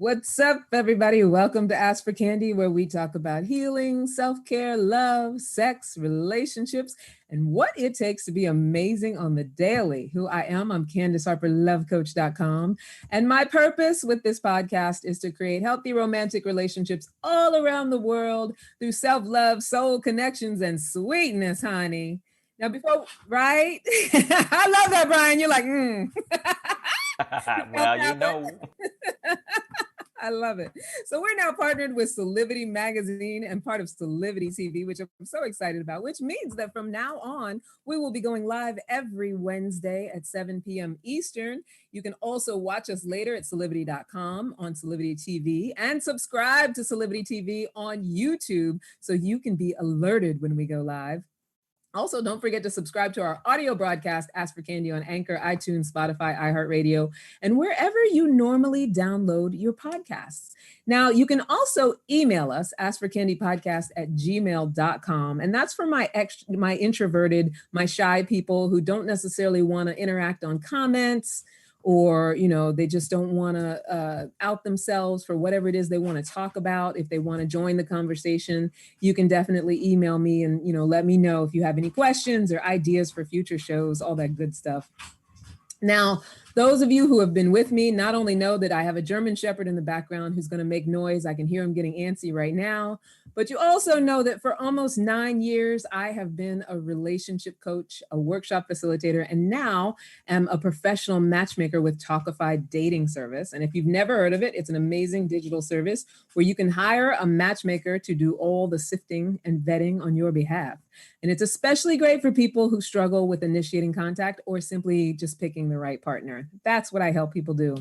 What's up, everybody? Welcome to Ask for Candy, where we talk about healing, self-care, love, sex, relationships, and what it takes to be amazing on the daily. Who I am, I'm Candice Harper, lovecoach.com. And my purpose with this podcast is to create healthy romantic relationships all around the world through self-love, soul connections, and sweetness, honey. Now, right? I love that, Brian. You're like, Well. I love it. So we're now partnered with Solivity Magazine and part of Solivity TV, which I'm so excited about, which means that from now on, we will be going live every Wednesday at 7 p.m. Eastern. You can also watch us later at solivity.com on Solivity TV and subscribe to Solivity TV on YouTube so you can be alerted when we go live. Also, don't forget to subscribe to our audio broadcast, Ask for Candy, on Anchor, iTunes, Spotify, iHeartRadio, and wherever you normally download your podcasts. Now, you can also email us, askforcandypodcast@gmail.com. And that's for my introverted, my shy people who don't necessarily want to interact on comments, or they just don't want to out themselves for whatever it is they want to talk about. If they want to join the conversation, you can definitely email me and let me know if you have any questions or ideas for future shows, all that good stuff. Now, those of you who have been with me not only know that I have a German Shepherd in the background who's going to make noise. I can hear him getting antsy right now. But you also know that for almost 9 years, I have been a relationship coach, a workshop facilitator, and now am a professional matchmaker with Talkify dating service. And if you've never heard of it, it's an amazing digital service where you can hire a matchmaker to do all the sifting and vetting on your behalf. And it's especially great for people who struggle with initiating contact or simply just picking the right partner. That's what I help people do.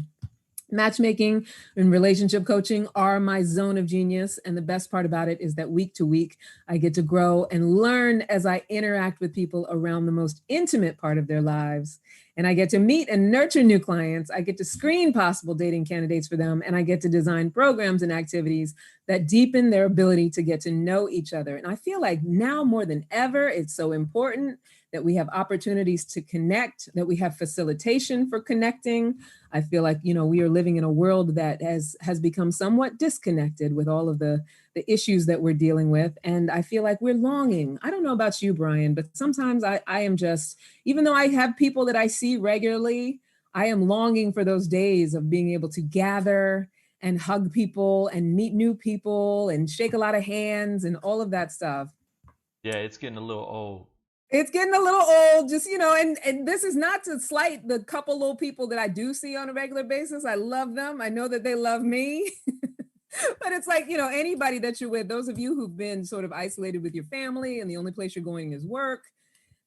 Matchmaking and relationship coaching are my zone of genius. And the best part about it is that week to week, I get to grow and learn as I interact with people around the most intimate part of their lives. And I get to meet and nurture new clients. I get to screen possible dating candidates for them. And I get to design programs and activities that deepen their ability to get to know each other. And I feel like now more than ever, it's so important that we have opportunities to connect, that we have facilitation for connecting. I feel like, we are living in a world that has become somewhat disconnected with all of the issues that we're dealing with. And I feel like we're longing. I don't know about you, Brian, but sometimes I am just, even though I have people that I see regularly, I am longing for those days of being able to gather and hug people and meet new people and shake a lot of hands and all of that stuff. Yeah, it's getting a little old. It's getting a little old, just, and this is not to slight the couple little people that I do see on a regular basis. I love them. I know that they love me. But it's like, anybody that you're with, those of you who've been sort of isolated with your family and the only place you're going is work,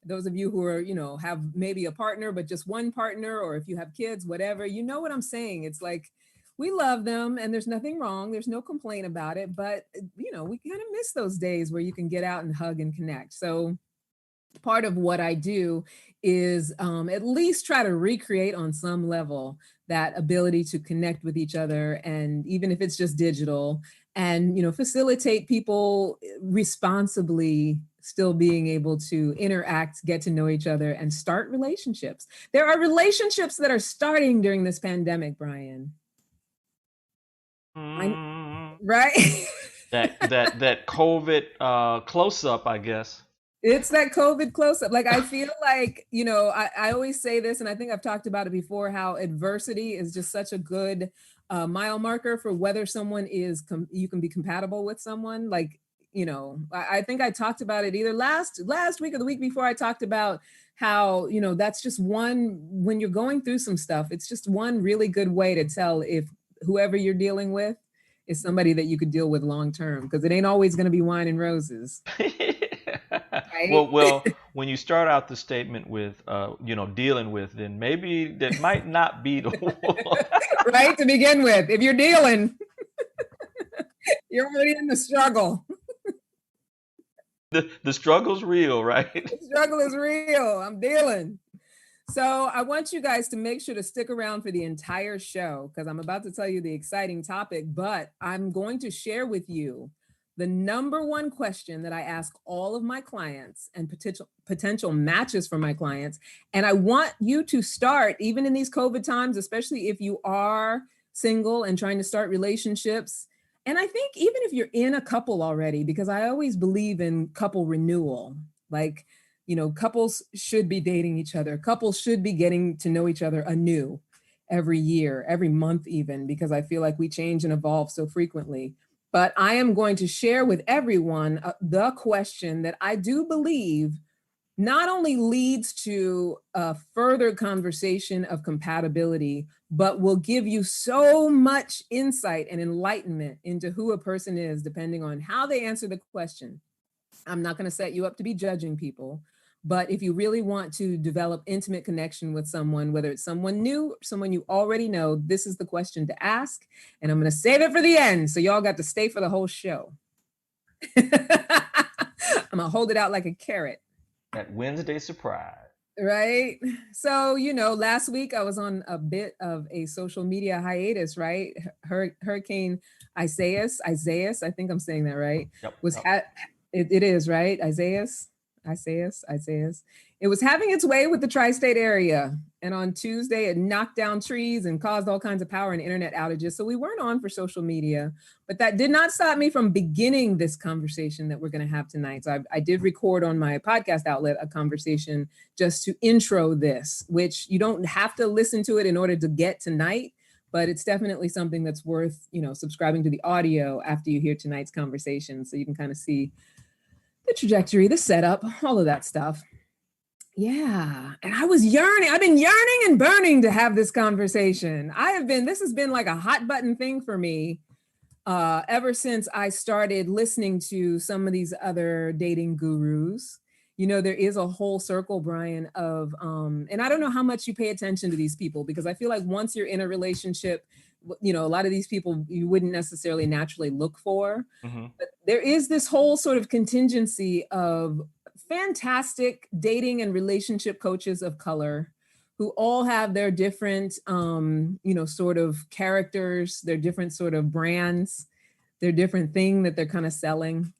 those of you who are, have maybe a partner, but just one partner, or if you have kids, whatever, you know what I'm saying? It's like, we love them and there's nothing wrong. There's no complaint about it. But, we kind of miss those days where you can get out and hug and connect. So part of what I do is at least try to recreate on some level that ability to connect with each other. And even if it's just digital, and, facilitate people responsibly still being able to interact, get to know each other, and start relationships. There are relationships that are starting during this pandemic, Brian. Right? that COVID close-up, I guess. It's that COVID close-up. Like, I feel like, I always say this, and I think I've talked about it before, how adversity is just such a good mile marker for whether someone you can be compatible with someone. Like, I think I talked about it either last week or the week before. I talked about how, that's just one, when you're going through some stuff, it's just one really good way to tell if whoever you're dealing with is somebody that you could deal with long-term, because it ain't always going to be wine and roses. Right? Well, when you start out the statement with, dealing with, then maybe that might not be the one. Right, to begin with. If you're dealing, you're already in the struggle. The struggle's real, right? The struggle is real. I'm dealing. So I want you guys to make sure to stick around for the entire show, because I'm about to tell you the exciting topic, but I'm going to share with you the number one question that I ask all of my clients and potential matches for my clients. And I want you to start, even in these COVID times, especially if you are single and trying to start relationships. And I think even if you're in a couple already, because I always believe in couple renewal, like, couples should be dating each other. Couples should be getting to know each other anew every year, every month, even, because I feel like we change and evolve so frequently. But I am going to share with everyone the question that I do believe not only leads to a further conversation of compatibility, but will give you so much insight and enlightenment into who a person is, depending on how they answer the question. I'm not going to set you up to be judging people, but if you really want to develop intimate connection with someone, whether it's someone new, someone you already know, this is the question to ask. And I'm going to save it for the end, so y'all got to stay for the whole show. I'm going to hold it out like a carrot. That Wednesday surprise. Right. So, last week I was on a bit of a social media hiatus, right? Hurricane Isaias, I think I'm saying that right. Yep, Was yep. It is, right? Isaias. It was having its way with the tri-state area. And on Tuesday, it knocked down trees and caused all kinds of power and internet outages. So we weren't on for social media, but that did not stop me from beginning this conversation that we're going to have tonight. So I did record on my podcast outlet a conversation just to intro this, which you don't have to listen to it in order to get tonight, but it's definitely something that's worth, subscribing to the audio after you hear tonight's conversation, so you can kind of see the trajectory, the setup, all of that stuff. Yeah. And I've been yearning and burning to have this conversation. This has been like a hot button thing for me ever since I started listening to some of these other dating gurus. There is a whole circle, Brian, of, and I don't know how much you pay attention to these people, because I feel like once you're in a relationship, a lot of these people you wouldn't necessarily naturally look for. Mm-hmm. But there is this whole sort of contingency of fantastic dating and relationship coaches of color who all have their different, sort of characters, their different sort of brands, their different thing that they're kind of selling.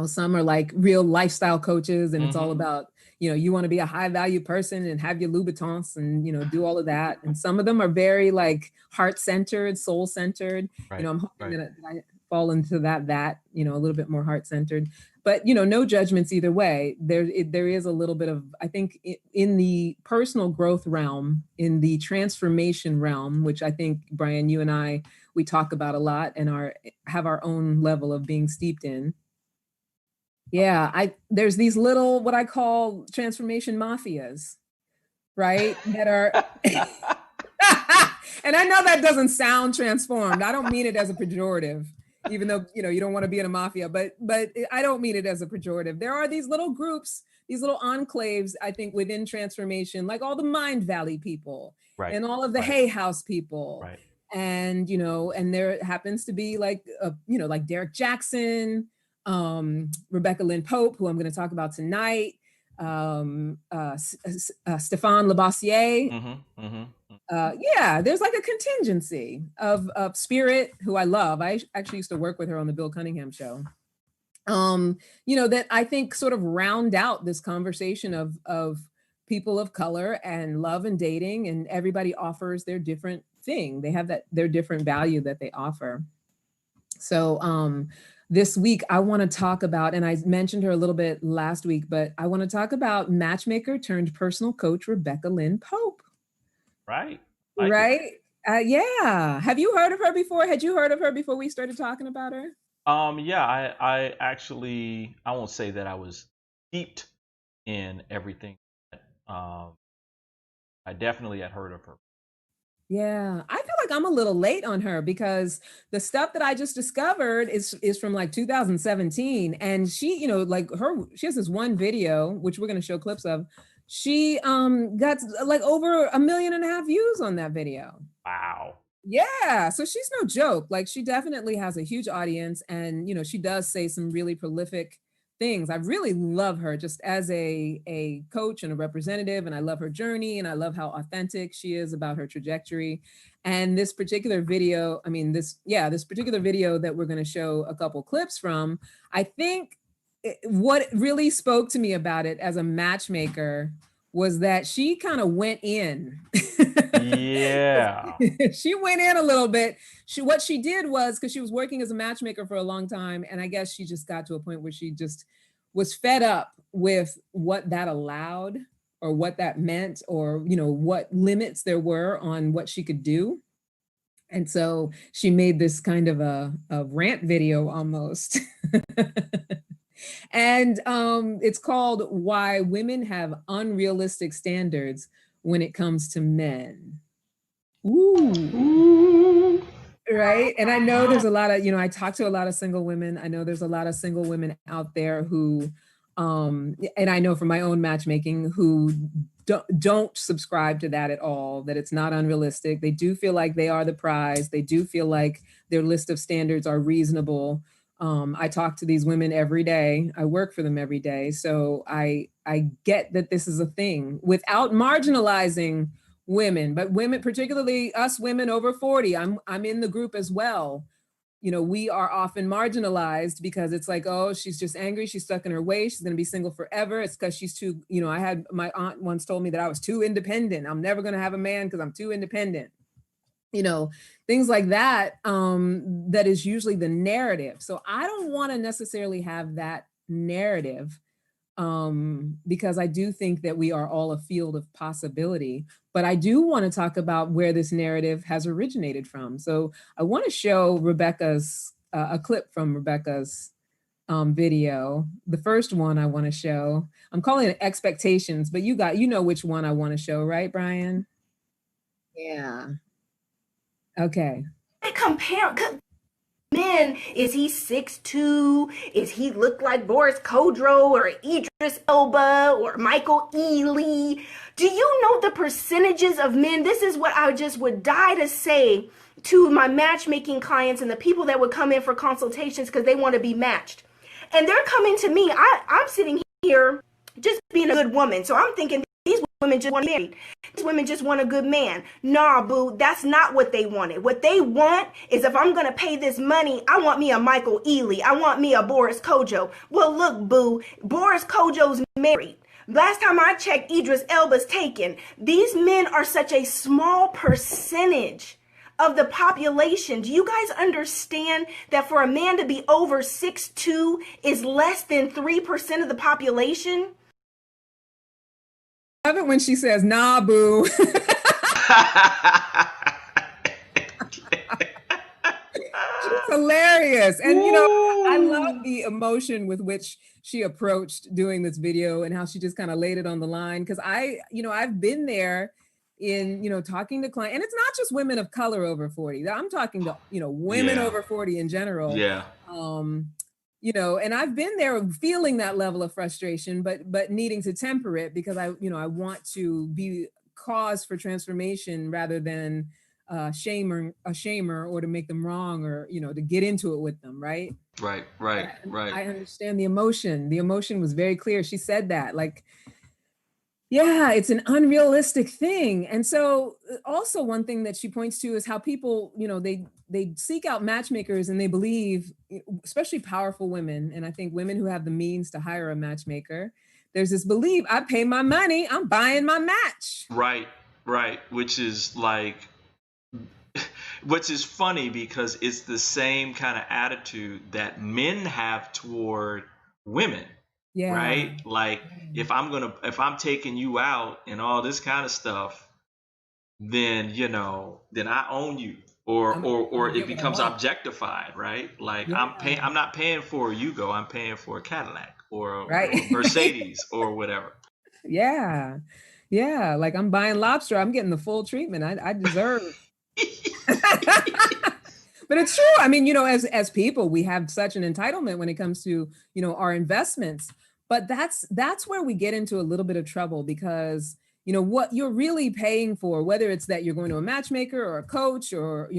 Some are like real lifestyle coaches, and it's all about, you want to be a high value person and have your Louboutins and, do all of that. And some of them are very like heart centered, soul centered. Right, I'm hoping right. that I fall into that, a little bit more heart centered, but, no judgments either way. There is a little bit of, I think, in the personal growth realm, in the transformation realm, which I think, Brian, you and we talk about a lot and have our own level of being steeped in. Yeah, there's these little, what I call transformation mafias, right? That are, and I know that doesn't sound transformed. I don't mean it as a pejorative, even though, you don't want to be in a mafia, but I don't mean it as a pejorative. There are these little groups, these little enclaves, I think, within transformation, like all the Mind Valley people, Right, and all of the right. Hay House people. Right. And, and there happens to be like, like Derek Jackson, Rebecca Lynn Pope, who I'm going to talk about tonight, Stéphane Labossiere. Mm-hmm, mm-hmm. Yeah, there's like a contingency of Spirit, who I love. I actually used to work with her on the Bill Cunningham show. That I think sort of round out this conversation of people of color and love and dating, and everybody offers their different thing. They have their different value that they offer. So this week I want to talk about, and I mentioned her a little bit last week, but I want to talk about matchmaker turned personal coach Rebecca Lynn Pope. Right. Right. Yeah. Have you heard of her before? Had you heard of her before we started talking about her? Yeah, I actually, I won't say that I was steeped in everything. I definitely had heard of her. Yeah, I feel like I'm a little late on her, because the stuff that I just discovered is from like 2017, and she, she has this one video which we're going to show clips of. She got like over 1.5 million views on that video. Wow. Yeah, so she's no joke. Like, she definitely has a huge audience, and she does say some really prolific things. I really love her just as a coach and a representative, and I love her journey, and I love how authentic she is about her trajectory. And this particular video, this particular video that we're going to show a couple clips from, I think what really spoke to me about it as a matchmaker was that she kind of went in. Yeah. She went in a little bit. What she did was, because she was working as a matchmaker for a long time, and I guess she just got to a point where she just was fed up with what that allowed, or what that meant, or what limits there were on what she could do. And so she made this kind of a rant video almost. And it's called "Why Women Have Unrealistic Standards When It Comes to Men." Ooh. Right. And I know there's a lot of, I talk to a lot of single women. I know there's a lot of single women out there who, and I know from my own matchmaking, who don't subscribe to that at all, that it's not unrealistic. They do feel like they are the prize. They do feel like their list of standards are reasonable. I talk to these women every day. I work for them every day. So I get that this is a thing, without marginalizing women, but women, particularly us women over 40, I'm in the group as well. We are often marginalized because it's like, oh, she's just angry. She's stuck in her ways. She's going to be single forever. It's because she's too, I had, my aunt once told me that I was too independent. I'm never going to have a man because I'm too independent. Things like that, that is usually the narrative. So I don't want to necessarily have that narrative, because I do think that we are all a field of possibility, but I do want to talk about where this narrative has originated from. So I want to show Rebecca's, a clip from Rebecca's video. The first one I want to show, I'm calling it Expectations, but you know which one I want to show, right, Brian? Yeah. Okay. Compare men. Is he 6'2"? Is he look like Boris Kodjoe or Idris Elba or Michael Ealy? Do you know the percentages of men? This is what I just would die to say to my matchmaking clients and the people that would come in for consultations because they want to be matched. And they're coming to me. I'm sitting here just being a good woman. So I'm thinking, these women just want to be married. These women just want a good man. Nah, boo, that's not what they wanted. What they want is, if I'm going to pay this money, I want me a Michael Ealy. I want me a Boris Kodjoe. Well, look, boo, Boris Kodjoe's married. Last time I checked, Idris Elba's taken. These men are such a small percentage of the population. Do you guys understand that for a man to be over 6'2" is less than 3% of the population? I love it when she says, nah, boo. It's hilarious. And, I love the emotion with which she approached doing this video and how she just kind of laid it on the line. Because I've been there in, talking to clients, and it's not just women of color over 40. I'm talking to, women over 40 in general. Yeah. And I've been there feeling that level of frustration, but needing to temper it because I want to be cause for transformation rather than a shamer or to make them wrong or, to get into it with them. Right. Right. I understand the emotion. The emotion was very clear. She said that, like, yeah, it's an unrealistic thing. And so also one thing that she points to is how people, they seek out matchmakers and they believe, especially powerful women, and I think women who have the means to hire a matchmaker, there's this belief, I pay my money, I'm buying my match. Right. Which is funny because it's the same kind of attitude that men have toward women. Yeah. Right? Like, if I'm taking you out and all this kind of stuff, then I own you, or it becomes objectified, right? Like, yeah. I'm not paying for a Yugo, I'm paying for a Cadillac or a Mercedes or whatever. Yeah. Like, I'm buying lobster, I'm getting the full treatment I deserve. But it's true. I mean, as people, we have such an entitlement when it comes to, our investments. But that's where we get into a little bit of trouble because, what you're really paying for, whether it's that you're going to a matchmaker or a coach or,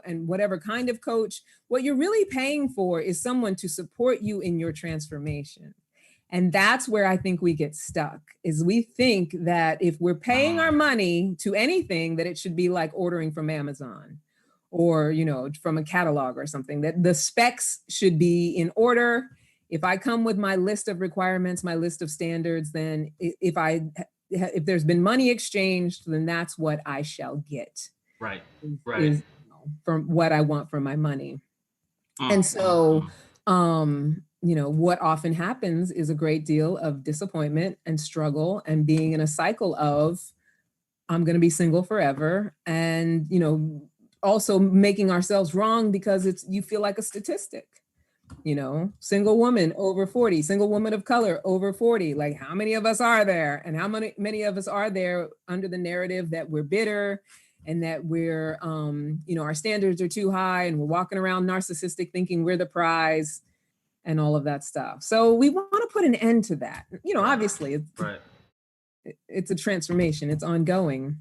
and whatever kind of coach, what you're really paying for is someone to support you in your transformation. And that's where I think we get stuck, is we think that if we're paying our money to anything, that it should be like ordering from Amazon or, from a catalog or something, that the specs should be in order. If I come with my list of requirements, my list of standards, then if I if there's been money exchanged, then that's what I shall get. Right. Is, from what I want for my money. And so, what often happens is a great deal of disappointment and struggle and being in a cycle of, I'm going to be single forever. And, also making ourselves wrong because you feel like a statistic, single woman over 40, single woman of color over 40. Like, how many of us are there? And how many of us are there under the narrative that we're bitter and that we're, our standards are too high and we're walking around narcissistic thinking we're the prize and all of that stuff. So we want to put an end to that. Obviously it's a transformation, it's ongoing.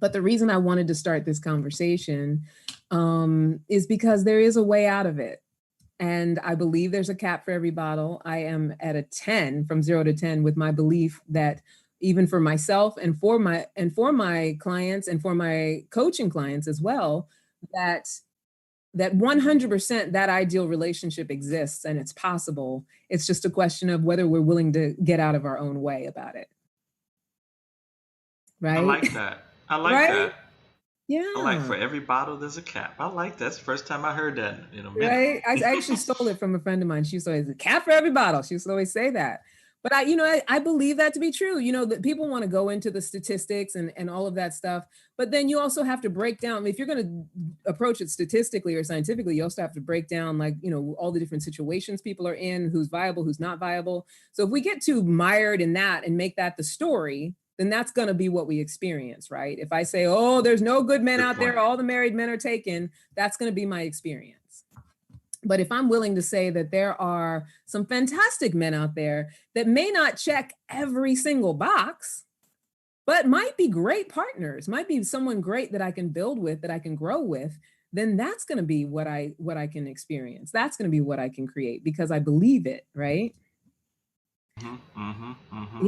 But the reason I wanted to start this conversation is because there is a way out of it. And I believe there's a cap for every bottle. I am at a 10, from 0 to 10, with my belief that even for myself and for my clients and for my coaching clients as well, that 100% that ideal relationship exists and it's possible. It's just a question of whether we're willing to get out of our own way about it. Right? I like that. That. Yeah. I like for every bottle there's a cap. I like that. It's the first time I heard that in a minute. Right. I actually stole it from a friend of mine. She used to always, a cap for every bottle. She used to always say that. But I believe that to be true. That people want to go into the statistics and all of that stuff. But then you also have to break down, if you're going to approach it statistically or scientifically, you also have to break down all the different situations people are in, who's viable, who's not viable. So if we get too mired in that and make that the story, then that's going to be what we experience, right? If I say, oh, there's no good men out there, all the married men are taken, that's going to be my experience. But if I'm willing to say that there are some fantastic men out there that may not check every single box, but might be great partners, might be someone great that I can build with, that I can grow with, then that's going to be what I can experience. That's going to be what I can create because I believe it, right?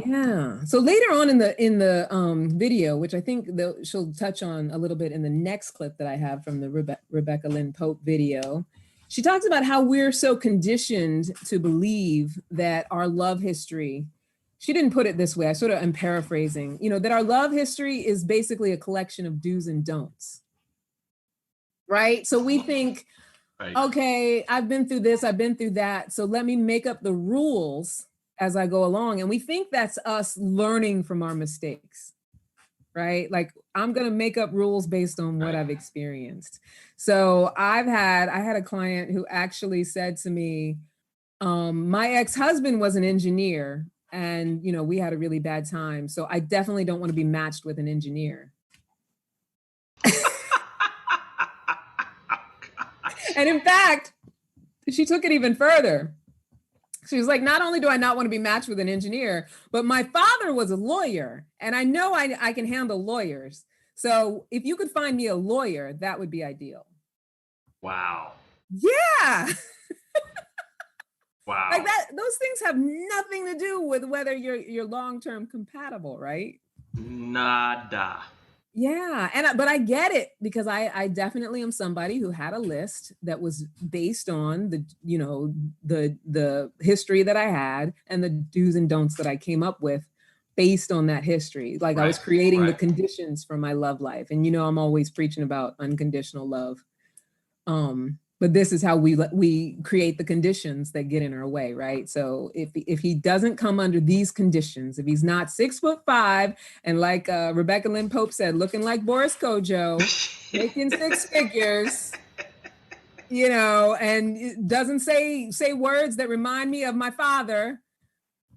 Yeah. So later on in the video, which I think she'll touch on a little bit in the next clip that I have from the Rebecca Lynn Pope video, she talks about how we're so conditioned to believe that our love history, she didn't put it this way, I'm paraphrasing, that our love history is basically a collection of do's and don'ts, right? So we think, okay, I've been through this, I've been through that, so let me make up the rules as I go along. And we think that's us learning from our mistakes, right? Like, I'm going to make up rules based on what I've experienced. So I had a client who actually said to me, my ex-husband was an engineer and, we had a really bad time. So I definitely don't want to be matched with an engineer. And in fact, she took it even further. She was like, not only do I not want to be matched with an engineer, but my father was a lawyer and I know I can handle lawyers. So if you could find me a lawyer, that would be ideal. Wow. Yeah. Wow. Like that, those things have nothing to do with whether you're long-term compatible, right? Nada. Yeah. But I get it because I definitely am somebody who had a list that was based on the history that I had and the do's and don'ts that I came up with based on that history. Like I was creating the conditions for my love life. And, I'm always preaching about unconditional love. But this is how we create the conditions that get in our way, right? So if he doesn't come under these conditions, if he's not 6'5", and like Rebecca Lynn Pope said, looking like Boris Kojo, making six figures, and doesn't say words that remind me of my father,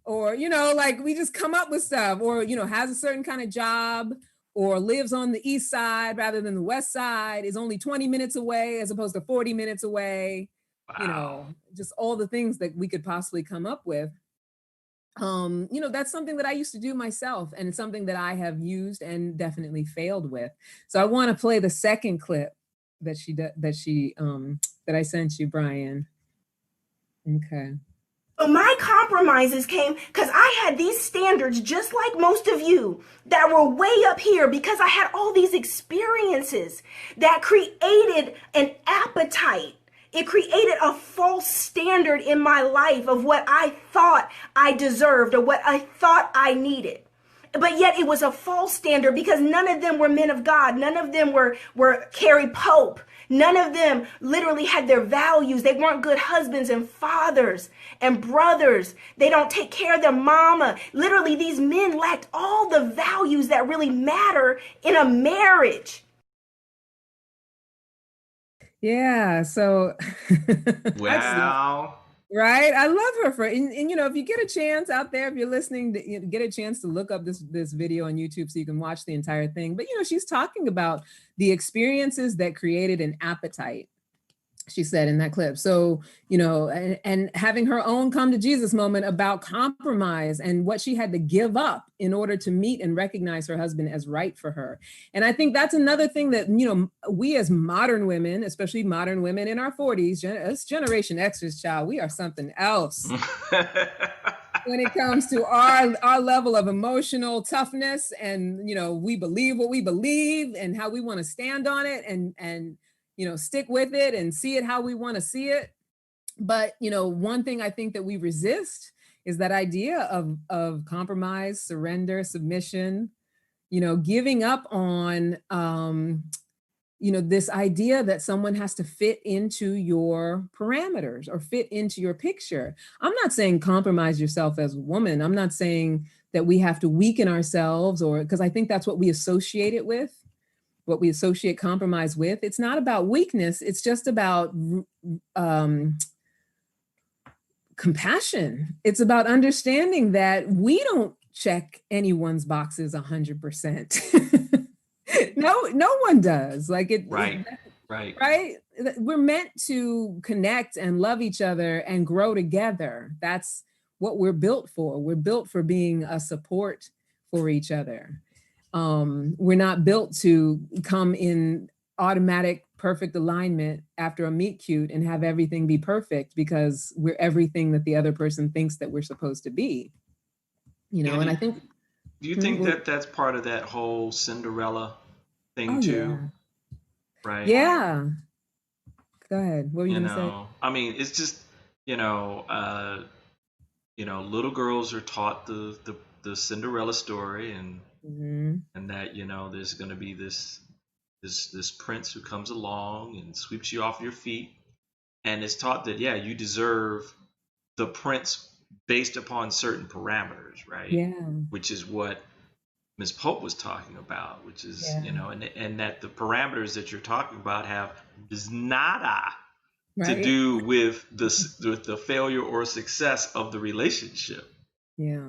or like we just come up with stuff, or has a certain kind of job, or lives on the east side rather than the west side, is only 20 minutes away as opposed to 40 minutes away. Wow. Just all the things that we could possibly come up with. That's something that I used to do myself and something that I have used and definitely failed with. So I want to play the second clip that I sent you, Brian. Okay. So my compromises came because I had these standards, just like most of you, that were way up here because I had all these experiences that created an appetite. It created a false standard in my life of what I thought I deserved or what I thought I needed. but yet it was a false standard because none of them were men of God. None of them were Carrie Pope. None of them literally had their values. They weren't good husbands and fathers and brothers. They don't take care of their mama. Literally, these men lacked all the values that really matter in a marriage. Yeah. So, wow. Right. I love her for, and you know, if you get a chance out there, if you're listening, get a chance to look up this video on YouTube so you can watch the entire thing. But, you know, she's talking about the experiences that created an appetite, she said in that clip. So, you know, and having her own come to Jesus moment about compromise and what she had to give up in order to meet and recognize her husband as right for her. And I think that's another thing that, you know, we as modern women, especially modern women in our 40s, us Generation X's, child, we are something else. When it comes to our level of emotional toughness, and, you know, we believe what we believe and how we want to stand on it, and you know, stick with it and see it how we want to see it. But, you know, one thing I think that we resist is that idea of compromise, surrender, submission, you know, giving up on, you know, this idea that someone has to fit into your parameters or fit into your picture. I'm not saying compromise yourself as a woman. I'm not saying that we have to weaken ourselves, or because I think that's what we associate it with, what we associate compromise with. It's not about weakness. It's just about compassion. It's about understanding that we don't check anyone's boxes 100%. No one does. Like it. Right. Right. We're meant to connect and love each other and grow together. That's what we're built for. We're built for being a support for each other. We're not built to come in automatic perfect alignment after a meet cute and have everything be perfect because we're everything that the other person thinks that we're supposed to be. You know, and I think. Do you think that that's part of that whole Cinderella thing too? Yeah. Right. Yeah. Go ahead. What were you You gonna say? know, I mean, it's just, you know, little girls are taught the Cinderella story, and and that, you know, there's going to be this prince who comes along and sweeps you off your feet, and it's taught that, yeah, you deserve the prince based upon certain parameters, right? Yeah. Which is what Ms. Pope was talking about, which is, you know, and that the parameters that you're talking about have nada to do with the failure or success of the relationship. Yeah.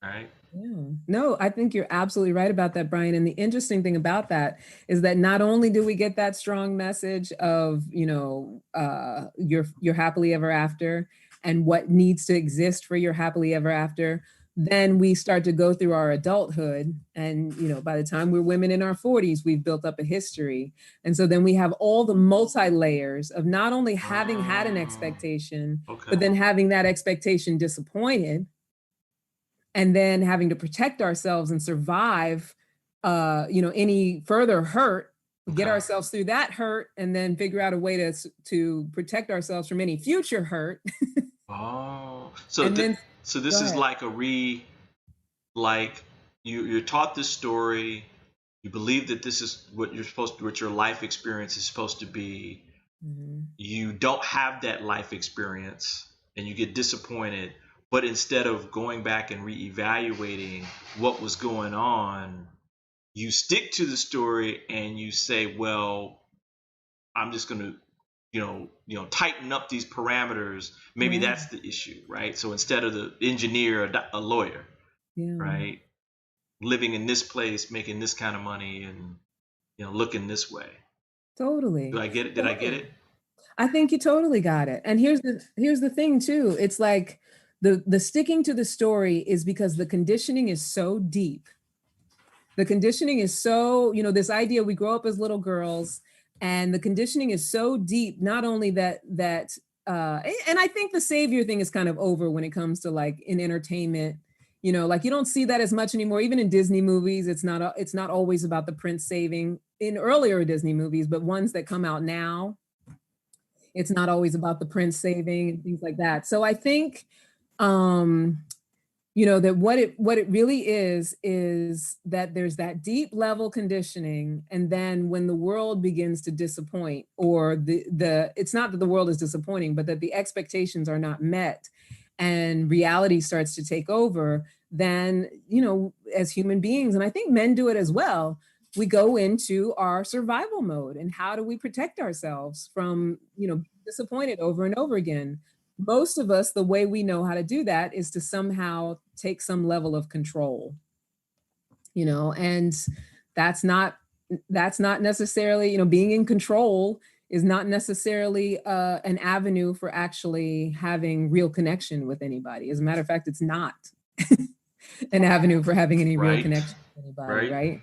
Right. Yeah. No, I think you're absolutely right about that, Brian. And the interesting thing about that is that not only do we get that strong message of, you know, your happily ever after and what needs to exist for your happily ever after, then we start to go through our adulthood. And, you know, by the time we're women in our 40s, we've built up a history. And so then we have all the multi-layers of not only having had an expectation, but then having that expectation disappointed, and then having to protect ourselves and survive, you know, any further hurt, get ourselves through that hurt, and then figure out a way to protect ourselves from any future hurt. So this is like you're taught this story, you believe that this is what what your life experience is supposed to be. You don't have that life experience and you get disappointed, but instead of going back and reevaluating what was going on, you stick to the story and you say, well, I'm just going to, you know, tighten up these parameters. Maybe that's the issue, right? So instead of the engineer, a lawyer, right? Living in this place, making this kind of money, and, you know, looking this way. Totally. Do I get it? Did I get it? I think you totally got it. And here's the thing too. It's like the sticking to the story is because the conditioning is so deep. The conditioning is so, you know, this idea, we grow up as little girls, and the conditioning is so deep, not only that, and I think the savior thing is kind of over when it comes to like in entertainment, you know, like you don't see that as much anymore. Even in Disney movies, it's not always about the prince saving in earlier Disney movies, but ones that come out now, it's not always about the prince saving and things like that. So I think you know, that what it really is that there's that deep level conditioning. And then when the world begins to disappoint, or it's not that the world is disappointing, but that the expectations are not met and reality starts to take over, then, you know, as human beings, and I think men do it as well, we go into our survival mode. And how do we protect ourselves from, you know, being disappointed over and over again? Most of us, the way we know how to do that is to somehow take some level of control, you know, and that's not necessarily, you know, being in control is not necessarily an avenue for actually having real connection with anybody. As a matter of fact, it's not an avenue for having any real connection with anybody, right?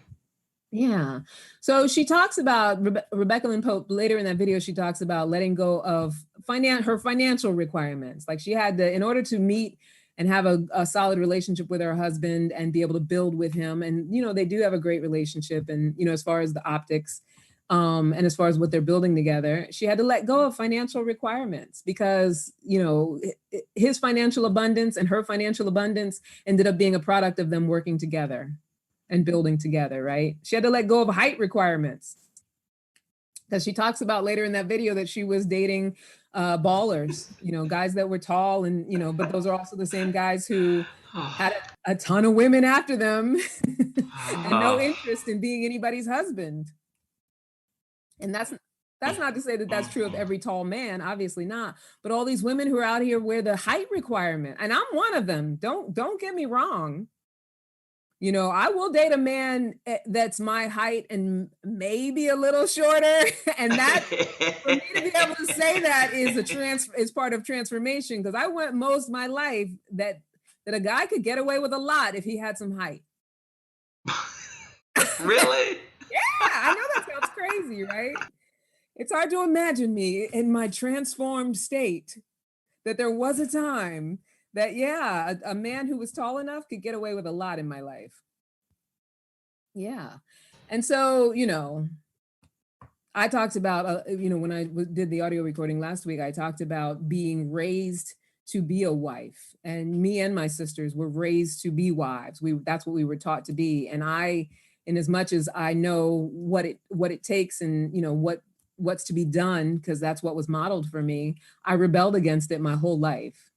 Yeah. So she talks about, Rebecca Lynn Pope, later in that video, she talks about letting go of her financial requirements. Like she had to, in order to meet and have a solid relationship with her husband and be able to build with him. And, you know, they do have a great relationship. And, you know, as far as the optics and as far as what they're building together, she had to let go of financial requirements because, you know, his financial abundance and her financial abundance ended up being a product of them working together and building together, right? She had to let go of height requirements because she talks about later in that video that she was dating ballers, you know, guys that were tall and, you know, but those are also the same guys who had a ton of women after them and no interest in being anybody's husband. And that's not to say that that's true of every tall man, obviously not, but all these women who are out here wear the height requirement. And I'm one of them. Don't get me wrong. You know, I will date a man that's my height and maybe a little shorter. And that, for me to be able to say that is part of transformation, because I went most of my life that a guy could get away with a lot if he had some height. Really? Yeah, I know that sounds crazy, right? It's hard to imagine me in my transformed state, that there was a time that, yeah, a man who was tall enough could get away with a lot in my life. Yeah. And so, you know, I talked about, you know, when I did the audio recording last week, I talked about being raised to be a wife. And me and my sisters were raised to be wives. That's what we were taught to be. And in as much as I know what it takes and, you know, what's to be done, because that's what was modeled for me, I rebelled against it my whole life.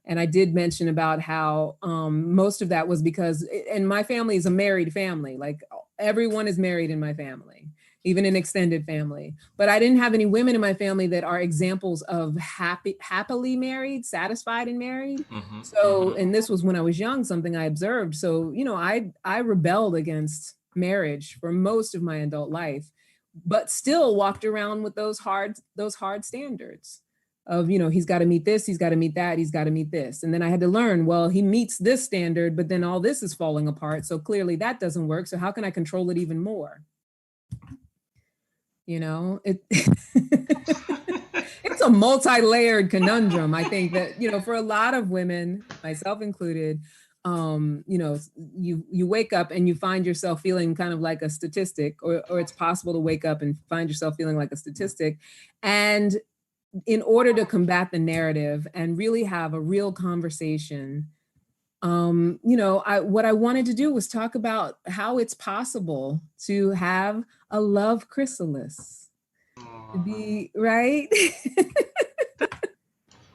And I did mention about how most of that was because, and my family is a married family, like everyone is married in my family, even an extended family. But I didn't have any women in my family that are examples of happily married, satisfied and married. So, and this was when I was young, something I observed. So, you know, I rebelled against marriage for most of my adult life, but still walked around with those hard standards of, you know, he's got to meet this, he's got to meet that, he's got to meet this. And then I had to learn, well, he meets this standard, but then all this is falling apart. So clearly that doesn't work. So how can I control it even more? You know, it's a multi-layered conundrum. I think that, you know, for a lot of women, myself included, you know, you wake up and you find yourself feeling kind of like a statistic, or it's possible to wake up and find yourself feeling like a statistic. And in order to combat the narrative and really have a real conversation, you know, what I wanted to do was talk about how it's possible to have a love chrysalis. To be right.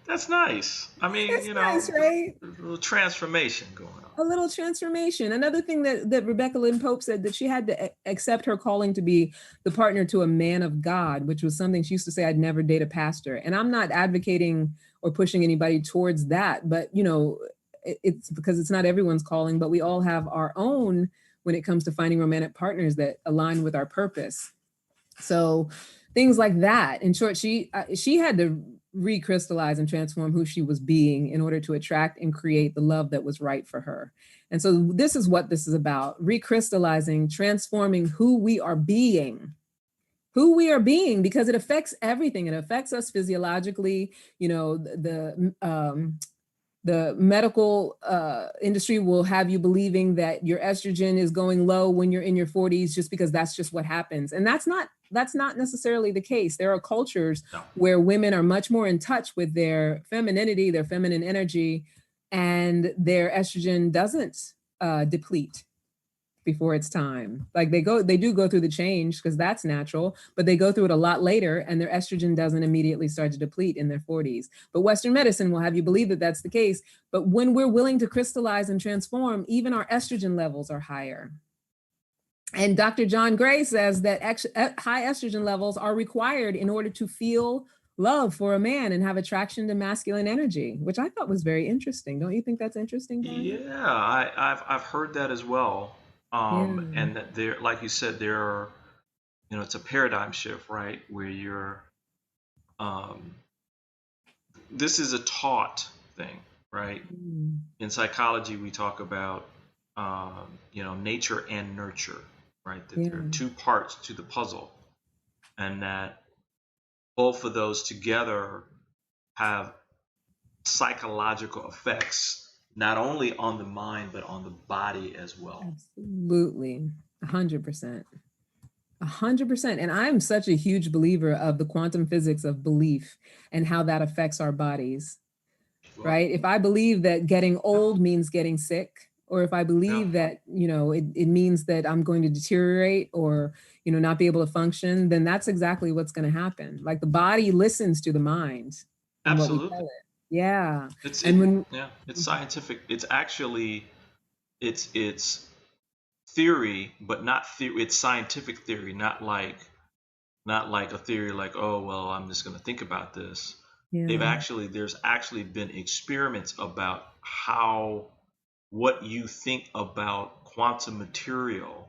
That's nice. I mean, that's, you know, nice, right? A little transformation going on. A little transformation. Another thing that Rebecca Lynn Pope said, that she had to accept her calling to be the partner to a man of God, which was something she used to say, I'd never date a pastor. And I'm not advocating or pushing anybody towards that, but, you know, it's because it's not everyone's calling, but we all have our own when it comes to finding romantic partners that align with our purpose. So things like that. In short, she had to recrystallize and transform who she was being in order to attract and create the love that was right for her. And so this is what this is about: recrystallizing, transforming who we are being, because it affects everything. It affects us physiologically. You know, the medical industry will have you believing that your estrogen is going low when you're in your 40s, just because that's just what happens. And that's not necessarily the case. There are cultures where women are much more in touch with their femininity, their feminine energy, and their estrogen doesn't deplete before it's time. Like they do go through the change because that's natural, but they go through it a lot later and their estrogen doesn't immediately start to deplete in their 40s. But Western medicine will have you believe that that's the case. But when we're willing to crystallize and transform, even our estrogen levels are higher. And Dr. John Gray says that high estrogen levels are required in order to feel love for a man and have attraction to masculine energy, which I thought was very interesting. Don't you think that's interesting, Brian? Yeah, I've heard that as well. And that there, like you said, there are, it's a paradigm shift, right? Where you're, this is a taught thing, right? In psychology, we talk about, nature and nurture, right? That there are two parts to the puzzle, and that both of those together have psychological effects, not only on the mind, but on the body as well. Absolutely. 100%. 100%. And I'm such a huge believer of the quantum physics of belief and how that affects our bodies, right? If I believe that getting old means getting sick, or if I believe that, it means that I'm going to deteriorate or, not be able to function, then that's exactly what's going to happen. Like the body listens to the mind. Absolutely. What we tell it. Yeah. It's scientific. It's actually, it's theory, but not theory. It's scientific theory, not like a theory like, oh, well, I'm just going to think about this. There's actually been experiments about what you think about quantum material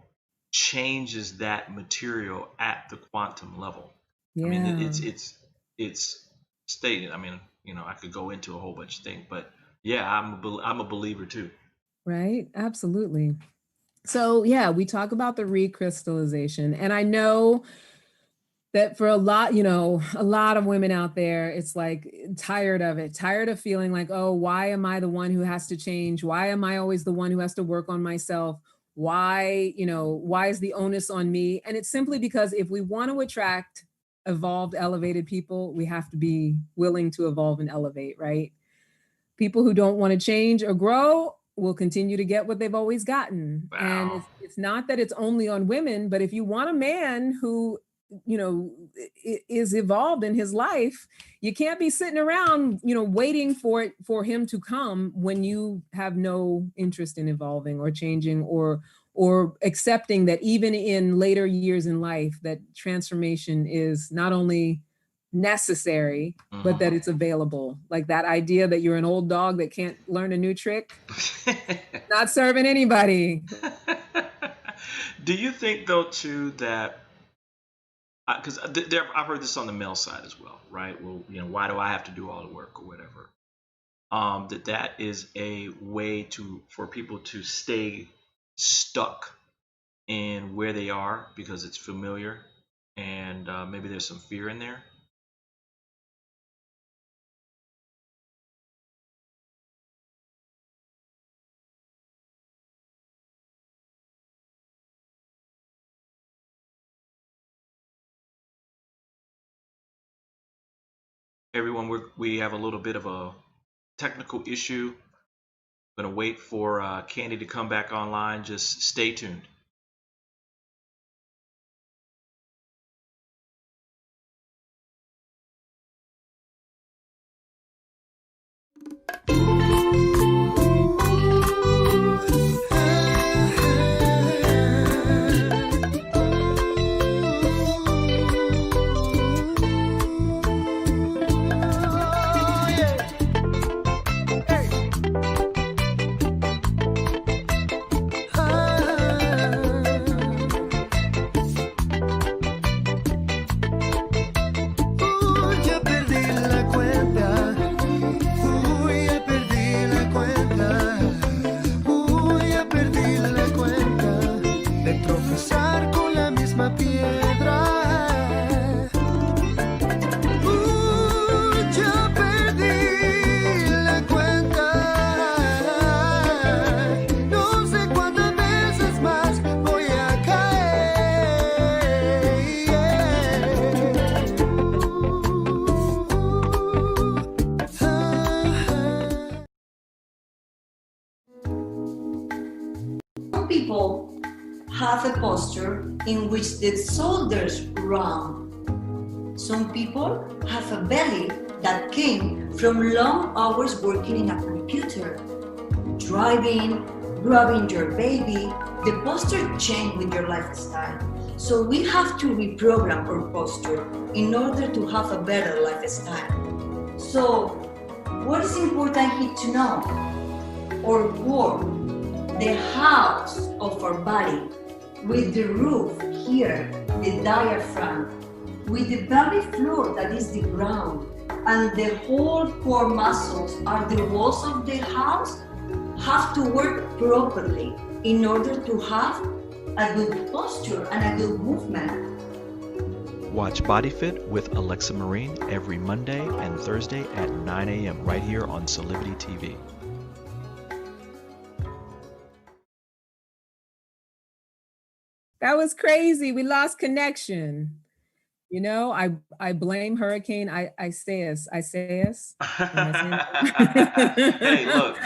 changes that material at the quantum level. I mean, it's stated. I mean, I could go into a whole bunch of things, but yeah, I'm a believer too. Right. Absolutely. So yeah, we talk about the recrystallization, and I know that for a lot of women out there, it's like tired of feeling like, oh, why am I the one who has to change? Why am I always the one who has to work on myself? Why is the onus on me? And it's simply because if we want to attract evolved, elevated people, we have to be willing to evolve and elevate, right? People who don't want to change or grow will continue to get what they've always gotten. Wow. And it's not that it's only on women, but if you want a man who is evolved in his life, you can't be sitting around, waiting for him to come when you have no interest in evolving or changing or accepting that even in later years in life, that transformation is not only necessary, but that it's available. Like that idea that you're an old dog that can't learn a new trick, not serving anybody. Do you think though too that, because I've heard this on the male side as well, right? Well, why do I have to do all the work or whatever? That is a way for people to stay stuck in where they are because it's familiar, and maybe there's some fear in there. Everyone, we have a little bit of a technical issue. I'm going to wait for Candy to come back online. Just stay tuned. people have a posture in which the shoulders round. Some people have a belly that came from long hours working in a computer, driving, grabbing your baby. The posture change with your lifestyle. So we have to reprogram our posture in order to have a better lifestyle. So what is important here to know? Our world, the house of our body, with the roof here, the diaphragm, with the pelvic floor that is the ground, and the whole core muscles are the walls of the house, have to work properly in order to have a good posture and a good movement. Watch Body Fit with Alexa Marine every Monday and Thursday at 9 a.m. right here on Solidity TV. That was crazy. We lost connection. You know, I blame Hurricane Isaias. Hey, look,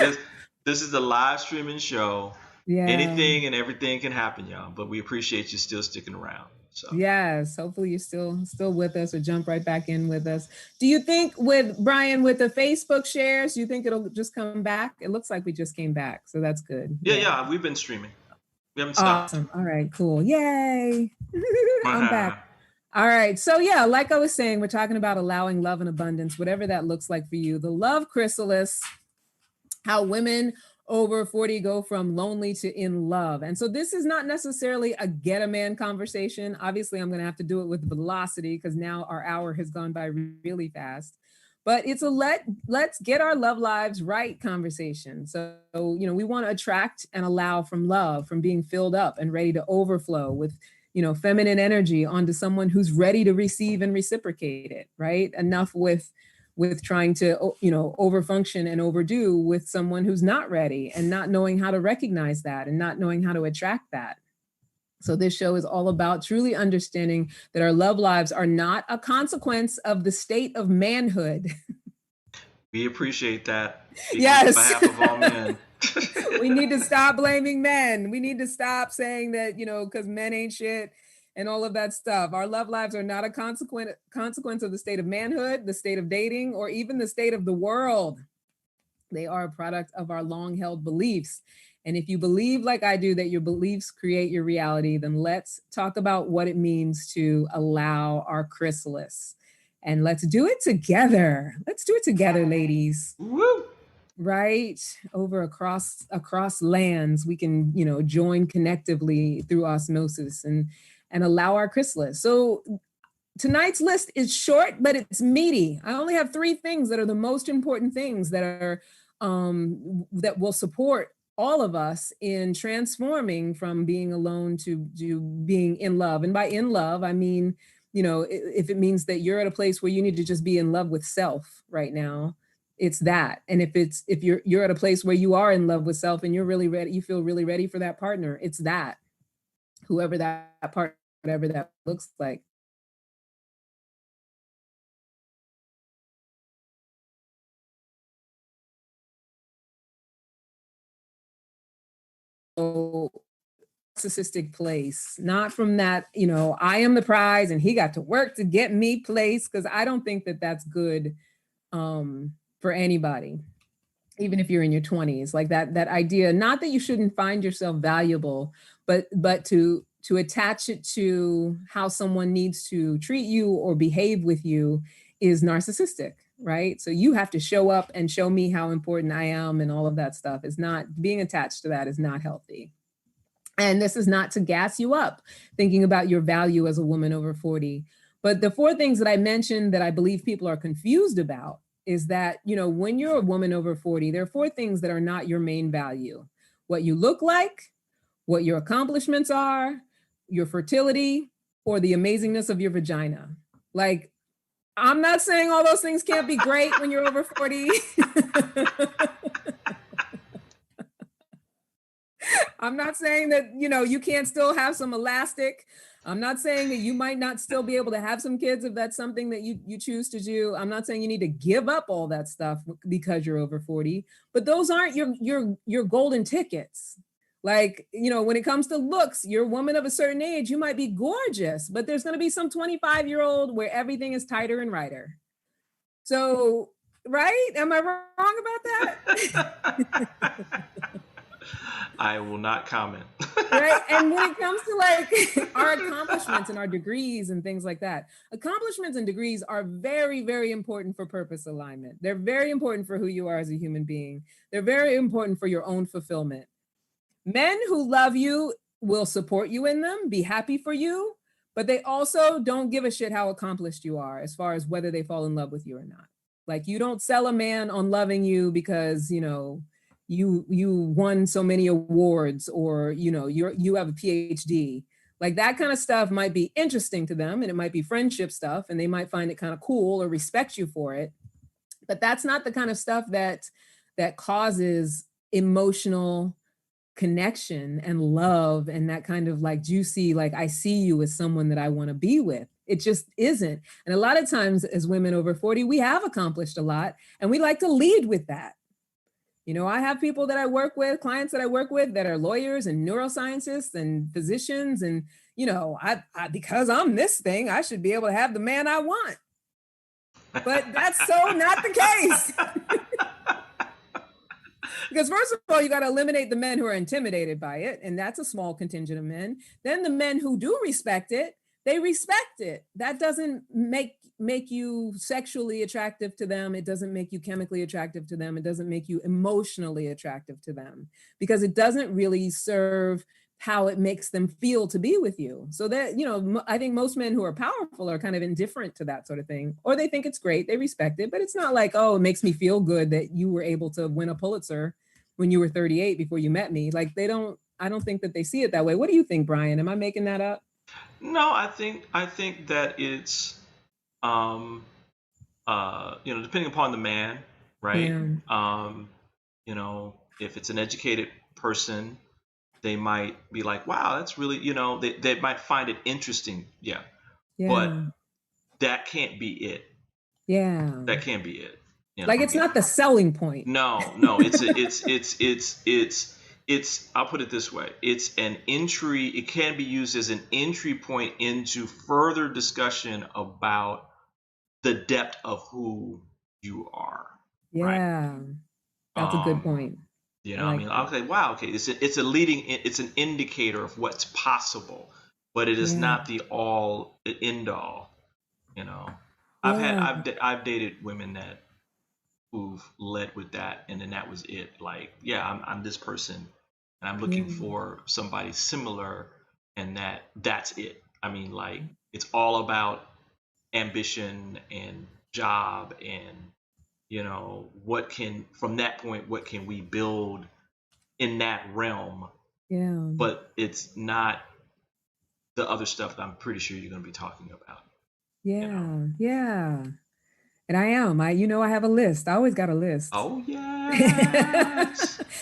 this is a live streaming show. Yeah. Anything and everything can happen, y'all. But we appreciate you still sticking around. So yes, hopefully you're still with us or jump right back in with us. Do you think with Brian, with the Facebook shares, do you think it'll just come back? It looks like we just came back, so that's good. Yeah, we've been streaming. We haven't stopped. Awesome. All right, cool. Yay. I'm back. All right. So yeah, like I was saying, we're talking about allowing love and abundance, whatever that looks like for you. The Love Chrysalis, how women over 40 go from lonely to in love. And so this is not necessarily a get a man conversation. Obviously, I'm going to have to do it with velocity because now our hour has gone by really fast. But it's a let's get our love lives right conversation. So, you know, we want to attract and allow from love, from being filled up and ready to overflow with, you know, feminine energy onto someone who's ready to receive and reciprocate it, right? Enough with trying to, you know, overfunction and overdo with someone who's not ready and not knowing how to recognize that and not knowing how to attract that. So this show is all about truly understanding that our love lives are not a consequence of the state of manhood. We appreciate that. Yes. On behalf of all men. We need to stop blaming men. We need to stop saying that, you know, because men ain't shit and all of that stuff. Our love lives are not a consequence of the state of manhood, the state of dating, or even the state of the world. They are a product of our long-held beliefs. And if you believe like I do that your beliefs create your reality, then let's talk about what it means to allow our chrysalis. And let's do it together. Let's do it together, ladies. Woo! Right? Across lands, we can, you know, join connectively through osmosis and allow our chrysalis. So tonight's list is short, but it's meaty. I only have 3 things that are the most important things that are that will support all of us in transforming from being alone to being in love. And by in love, I mean, you know, if it means that you're at a place where you need to just be in love with self right now, it's that. And if you're at a place where you are in love with self and you're really ready, you feel really ready for that partner, it's that. Whoever that partner, whatever that looks like. Narcissistic place, not from that, you know, I am the prize and he got to work to get me place, because I don't think that that's good for anybody, even if you're in your 20s. Like that idea, not that you shouldn't find yourself valuable, but to attach it to how someone needs to treat you or behave with you is narcissistic, right? So you have to show up and show me how important I am, and all of that stuff is not, being attached to that is not healthy. And this is not to gas you up thinking about your value as a woman over 40. But the 4 things that I mentioned that I believe people are confused about is that, you know, when you're a woman over 40, there are 4 things that are not your main value: what you look like, what your accomplishments are, your fertility, or the amazingness of your vagina. Like, I'm not saying all those things can't be great when you're over 40. I'm not saying that, you know, you can't still have some elastic. I'm not saying that you might not still be able to have some kids if that's something that you choose to do. I'm not saying you need to give up all that stuff because you're over 40, but those aren't your golden tickets. Like, you know, when it comes to looks, you're a woman of a certain age, you might be gorgeous, but there's going to be some 25-year-old where everything is tighter and righter. So, right? Am I wrong about that? I will not comment. Right? And when it comes to like our accomplishments and our degrees and things like that, accomplishments and degrees are very, very important for purpose alignment. They're very important for who you are as a human being. They're very important for your own fulfillment. Men who love you will support you in them, be happy for you, but they also don't give a shit how accomplished you are as far as whether they fall in love with you or not. Like, you don't sell a man on loving you because, you know, you won so many awards, or, you know, you have a PhD. Like, that kind of stuff might be interesting to them, and it might be friendship stuff, and they might find it kind of cool or respect you for it. But that's not the kind of stuff that causes emotional connection and love and that kind of like juicy, like, I see you as someone that I want to be with. It just isn't. And a lot of times as women over 40, we have accomplished a lot, and we like to lead with that. You know, I have people that I work with, clients that I work with that are lawyers and neuroscientists and physicians. And, you know, I because I'm this thing, I should be able to have the man I want. But that's so not the case. Because first of all, you got to eliminate the men who are intimidated by it. And that's a small contingent of men. Then the men who do respect it, they respect it. That doesn't make you sexually attractive to them. It doesn't make you chemically attractive to them. It doesn't make you emotionally attractive to them, because it doesn't really serve how it makes them feel to be with you. So that, you know, I think most men who are powerful are kind of indifferent to that sort of thing, or they think it's great, they respect it, but it's not like, oh, it makes me feel good that you were able to win a Pulitzer when you were 38 before you met me. Like, I don't think that they see it that way. What do you think, Brian? Am I making that up? No, I think that it's you know, depending upon the man, right? Yeah. You know, if it's an educated person, they might be like, wow, that's really, you know, they might find it interesting. Yeah. But that can't be it. Yeah. That can't be it. You know? Like, it's not the selling point. No, it's I'll put it this way. It's an entry. It can be used as an entry point into further discussion about the depth of who you are. Yeah. Right? That's a good point. You know, I mean, I'll say, wow, okay, it's an indicator of what's possible, but it is not the end all. You know, I've dated women who've led with that, and then that was it. Like, yeah, I'm this person, and I'm looking for somebody similar, and that's it. I mean, like, it's all about ambition and job, and, you know, from that point, what can we build in that realm? Yeah. But it's not the other stuff that I'm pretty sure you're going to be talking about. Yeah. You know? Yeah. And I have a list. I always got a list. Oh, yeah.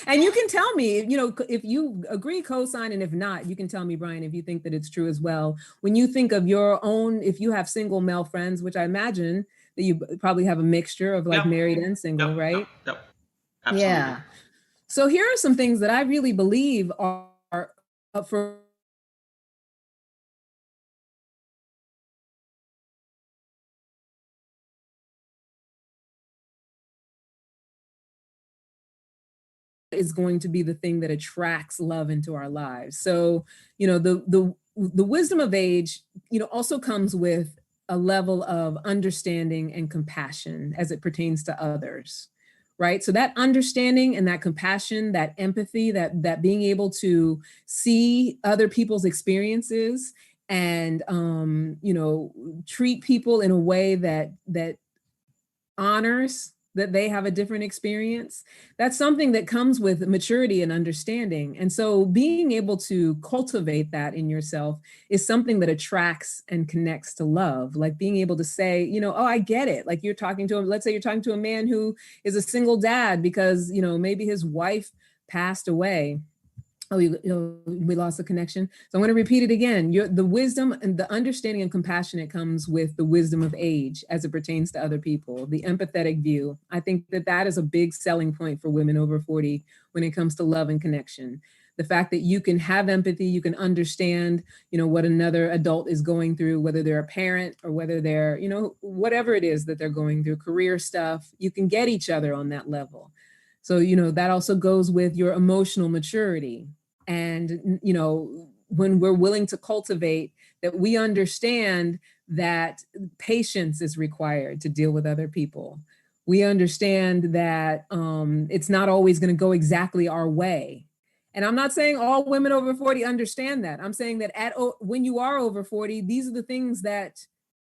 And you can tell me, you know, if you agree, co-sign, and if not, you can tell me, Brian, if you think that it's true as well. When you think of your own, if you have single male friends, which I imagine that you probably have a mixture of like married and single, right? Yep. Absolutely. Yeah. So here are some things that I really believe are for is going to be the thing that attracts love into our lives. So, you know, the wisdom of age, you know, also comes with a level of understanding and compassion as it pertains to others, right? So that understanding and that compassion, that empathy, that being able to see other people's experiences and, you know, treat people in a way that honors that they have a different experience. That's something that comes with maturity and understanding. And so being able to cultivate that in yourself is something that attracts and connects to love. Like being able to say, you know, oh, I get it. Like you're talking to him, let's say you're talking to a man who is a single dad because, you know, maybe his wife passed away. Oh, we lost the connection. So I'm going to repeat it again. The wisdom and the understanding and compassion, it comes with the wisdom of age as it pertains to other people, the empathetic view. I think that is a big selling point for women over 40 when it comes to love and connection. the fact that you can have empathy, you can understand, what another adult is going through, whether they're a parent or whether they're, whatever it is that they're going through, career stuff, you can get each other on that level. So, that also goes with your emotional maturity. And, when we're willing to cultivate that, we understand that patience is required to deal with other people. We understand that it's not always going to go exactly our way. And I'm not saying all women over 40 understand that. I'm saying that when you are over 40, these are the things that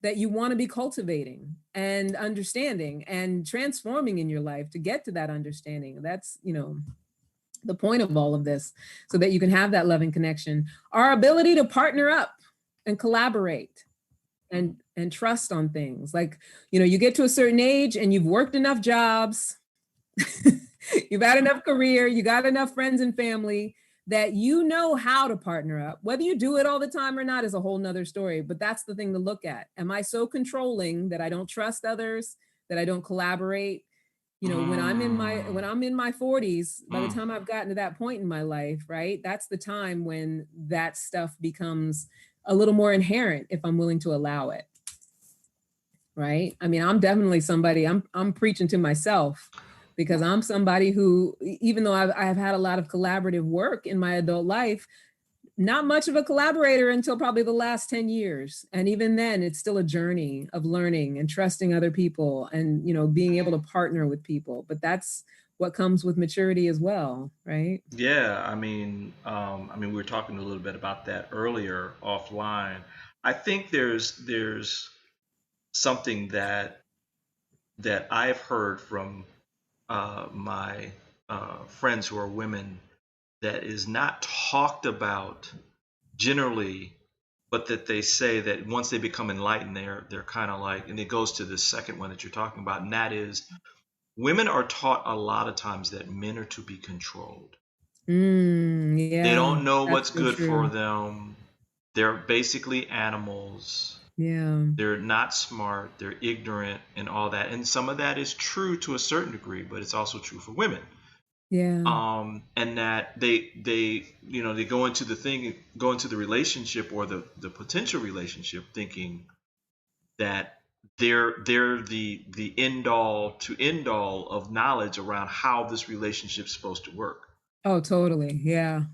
you want to be cultivating and understanding and transforming in your life to get to that understanding. That's, the point of all of this, so that you can have that loving connection. Our ability to partner up and collaborate and trust on things. Like, you get to a certain age and you've worked enough jobs, you've had enough career, you got enough friends and family that you know how to partner up. Whether you do it all the time or not is a whole nother story, but that's the thing to look at. Am I so controlling that I don't trust others, that I don't collaborate? When I'm in my 40s, by the time I've gotten to that point in my life, right, that's the time when that stuff becomes a little more inherent if I'm willing to allow it. Right. I mean, I'm definitely somebody, I'm preaching to myself, because I'm somebody who, even though I've had a lot of collaborative work in my adult life, not much of a collaborator until probably the last 10 years. And even then, it's still a journey of learning and trusting other people and, being able to partner with people. But that's what comes with maturity as well, right? Yeah, we were talking a little bit about that earlier offline. I think there's something that I've heard from my friends who are women that is not talked about generally, but that they say that once they become enlightened, they're kind of like, and it goes to the second one that you're talking about, and that is women are taught a lot of times that men are to be controlled. Yeah, they don't know what's so good true. for them. They're basically animals. Yeah. They're not smart. They're ignorant and all that. And some of that is true to a certain degree, but it's also true for women. Yeah. And that they go into the relationship or the potential relationship thinking that they're the end all to end all of knowledge around how this relationship's supposed to work. Oh, totally. Yeah.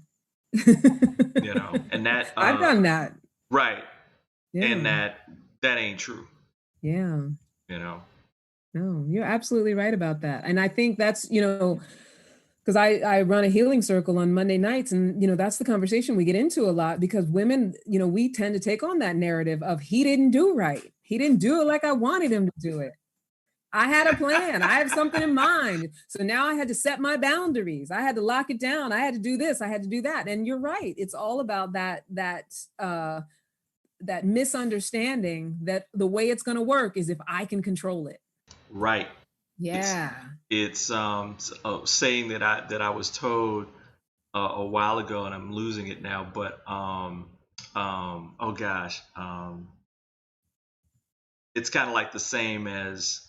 And that I've done that. Right. Yeah. And that ain't true. Yeah. No, you're absolutely right about that. And I think that's, because I run a healing circle on Monday nights, and, that's the conversation we get into a lot, because women, we tend to take on that narrative of he didn't do right. He didn't do it like I wanted him to do it. I had a plan. I have something in mind. So now I had to set my boundaries. I had to lock it down. I had to do this. I had to do that. And you're right. It's all about that misunderstanding that the way it's going to work is if I can control it. Right. Yeah. It's a saying that I was told a while ago, and I'm losing it now, but oh gosh, it's kind of like the same as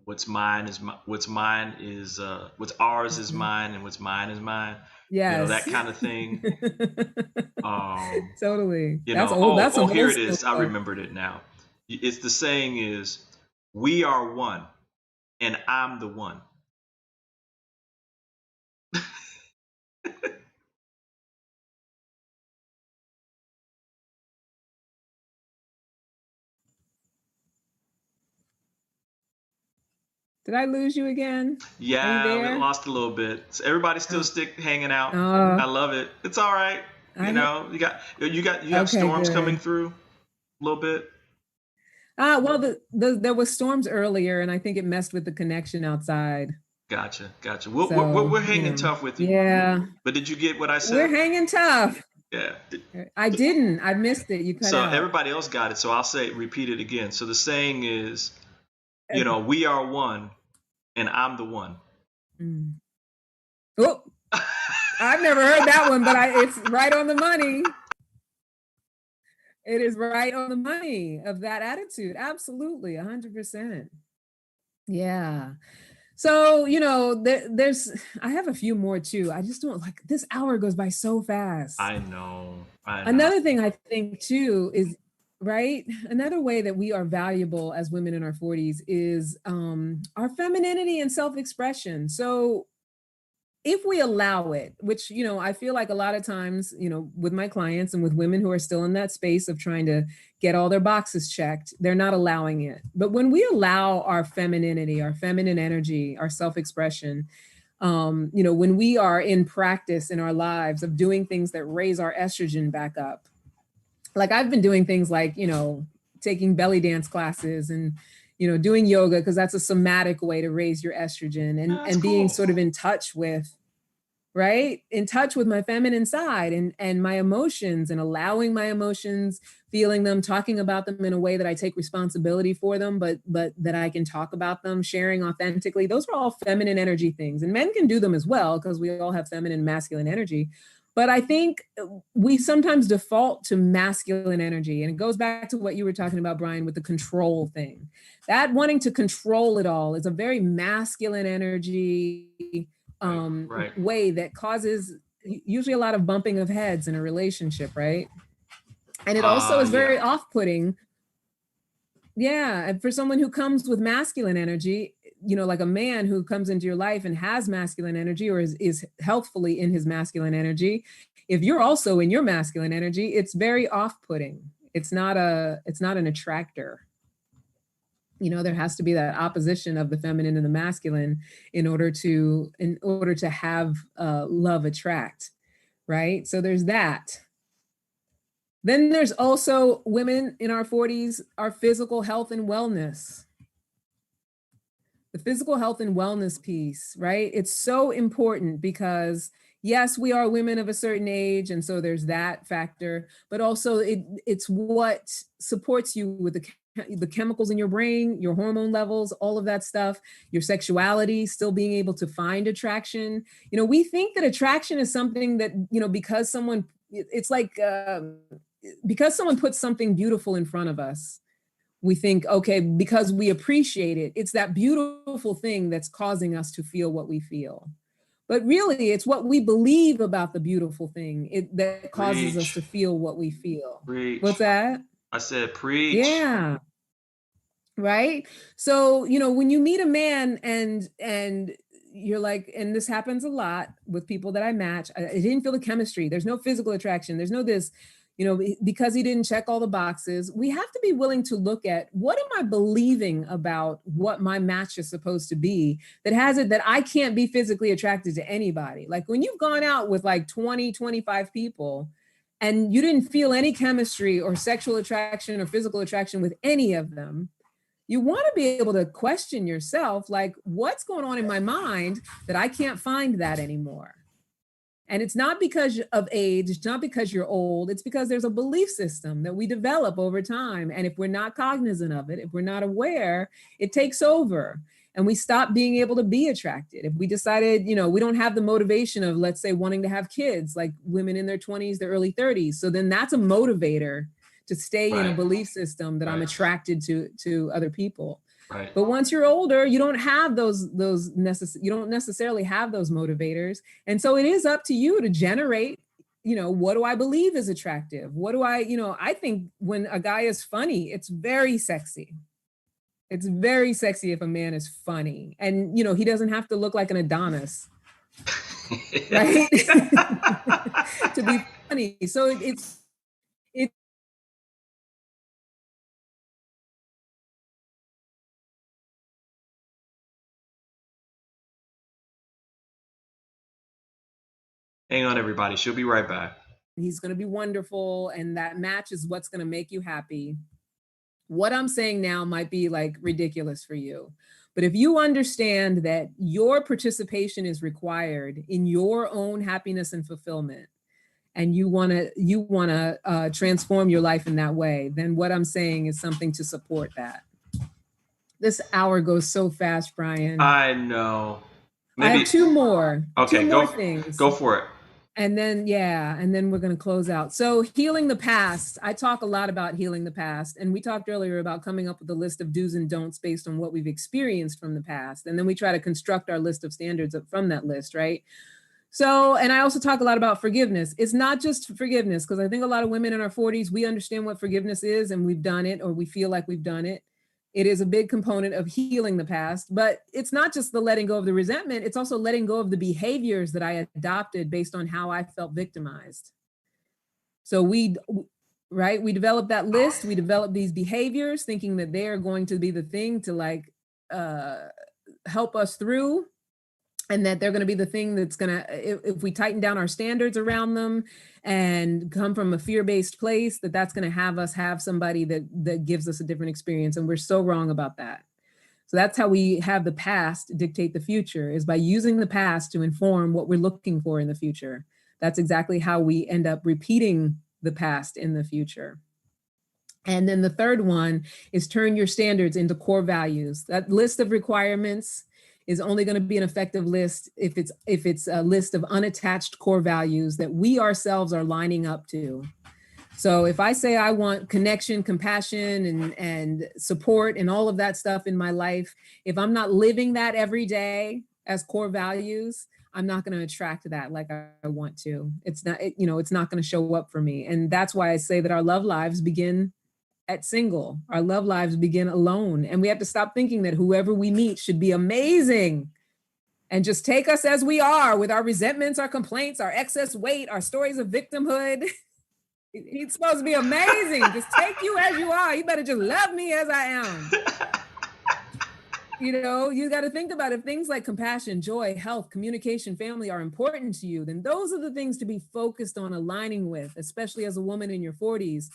what's mine is what's ours is mine, and what's mine is mine. Yes. That kind of thing. Totally. That's old. Here it is. I remembered it now. It's the saying is, we are one, and I'm the one. Did I lose you again? Yeah, we lost a little bit. So everybody's still hanging out. I love it. It's all right. You got storms coming through a little bit. Well, there was storms earlier, and I think it messed with the connection outside. Gotcha. We're hanging tough with you. Yeah. But did you get what I said? We're hanging tough. Yeah. I didn't. I missed it. You cut out. So everybody else got it. So I'll repeat it again. So the saying is, we are one, and I'm the one. Oh, I've never heard that one, but it's right on the money. It is right on the money of that attitude. Absolutely. 100%. Yeah. So, I have a few more too. I just don't like, this hour goes by so fast. I know. Another thing I think too is, right, another way that we are valuable as women in our 40s is our femininity and self-expression. So if we allow it, which, I feel like a lot of times, with my clients and with women who are still in that space of trying to get all their boxes checked, they're not allowing it. But when we allow our femininity, our feminine energy, our self-expression, when we are in practice in our lives of doing things that raise our estrogen back up, like I've been doing things like, taking belly dance classes and, doing yoga, because that's a somatic way to raise your estrogen and being sort of in touch with, right? In touch with my feminine side and my emotions and allowing my emotions, feeling them, talking about them in a way that I take responsibility for them, but that I can talk about them, sharing authentically. Those are all feminine energy things. And men can do them as well, because we all have feminine and masculine energy. But I think we sometimes default to masculine energy. And it goes back to what you were talking about, Brian, with the control thing. That wanting to control it all is a very masculine energy way that causes usually a lot of bumping of heads in a relationship, right? And it also is very off-putting. Yeah, and for someone who comes with masculine energy, like a man who comes into your life and has masculine energy or is healthfully in his masculine energy, if you're also in your masculine energy, it's very off-putting. It's not an attractor. There has to be that opposition of the feminine and the masculine in order to have love attract, right? So there's that. Then there's also women in our 40s, our physical health and wellness. The physical health and wellness piece, right? It's so important because yes, we are women of a certain age. And so there's that factor, but also it's what supports you with the chemicals in your brain, your hormone levels, all of that stuff, your sexuality, still being able to find attraction. We think that attraction is something that, because someone, it's like, because someone puts something beautiful in front of us, we think, okay, because we appreciate it, it's that beautiful thing that's causing us to feel what we feel. But really, it's what we believe about the beautiful thing that causes us to feel what we feel. Preach. What's that? I said preach. Yeah. Right? So, when you meet a man and you're like, and this happens a lot with people that I match, I didn't feel the chemistry. There's no physical attraction. There's no this, because he didn't check all the boxes. We have to be willing to look at, what am I believing about what my match is supposed to be that has it that I can't be physically attracted to anybody? Like when you've gone out with like 20, 25 people and you didn't feel any chemistry or sexual attraction or physical attraction with any of them, you want to be able to question yourself, like, what's going on in my mind that I can't find that anymore? And it's not because of age, it's not because you're old, it's because there's a belief system that we develop over time. And if we're not cognizant of it, if we're not aware, it takes over and we stop being able to be attracted. If we decided, we don't have the motivation of, let's say, wanting to have kids, like women in their 20s, their early 30s. So then that's a motivator to stay in a belief system that I'm attracted to other people. Right. But once you're older, you don't have you don't necessarily have those motivators. And so it is up to you to generate, what do I believe is attractive? What do I think when a guy is funny, it's very sexy. It's very sexy if a man is funny. And, he doesn't have to look like an Adonis, right? To be funny. So it's hang on, everybody. She'll be right back. He's going to be wonderful. And that match is what's going to make you happy. What I'm saying now might be like ridiculous for you. But if you understand that your participation is required in your own happiness and fulfillment, and you want to transform your life in that way, then what I'm saying is something to support that. This hour goes so fast, Brian. I know. Maybe I have two more. Okay, two more things. Go for it. And then, and then we're going to close out. So healing the past. I talk a lot about healing the past. And we talked earlier about coming up with a list of do's and don'ts based on what we've experienced from the past. And then we try to construct our list of standards from that list, right? So, and I also talk a lot about forgiveness. It's not just forgiveness, because I think a lot of women in our 40s, we understand what forgiveness is and we've done it, or we feel like we've done it. It is a big component of healing the past, but it's not just the letting go of the resentment. It's also letting go of the behaviors that I adopted based on how I felt victimized. So we develop that list. We develop these behaviors thinking that they are going to be the thing to like help us through, and that they're going to be the thing that's going to, if we tighten down our standards around them and come from a fear-based place, that's going to have us have somebody that gives us a different experience. And we're so wrong about that. So that's how we have the past dictate the future, is by using the past to inform what we're looking for in the future. That's exactly how we end up repeating the past in the future. And then the third one is turn your standards into core values. That list of requirements is only going to be an effective list if it's a list of unattached core values that we ourselves are lining up to. So if I say I want connection, compassion, and support and all of that stuff in my life, if I'm not living that every day as core values, I'm not going to attract that like I want to. It's not, it's not going to show up for me. And that's why I say that our love lives begin at single. Our love lives begin alone. And we have to stop thinking that whoever we meet should be amazing and just take us as we are, with our resentments, our complaints, our excess weight, our stories of victimhood. He's supposed to be amazing. Just take you as you are. You better just love me as I am. You got to think about, if things like compassion, joy, health, communication, family are important to you, then those are the things to be focused on aligning with, especially as a woman in your 40s.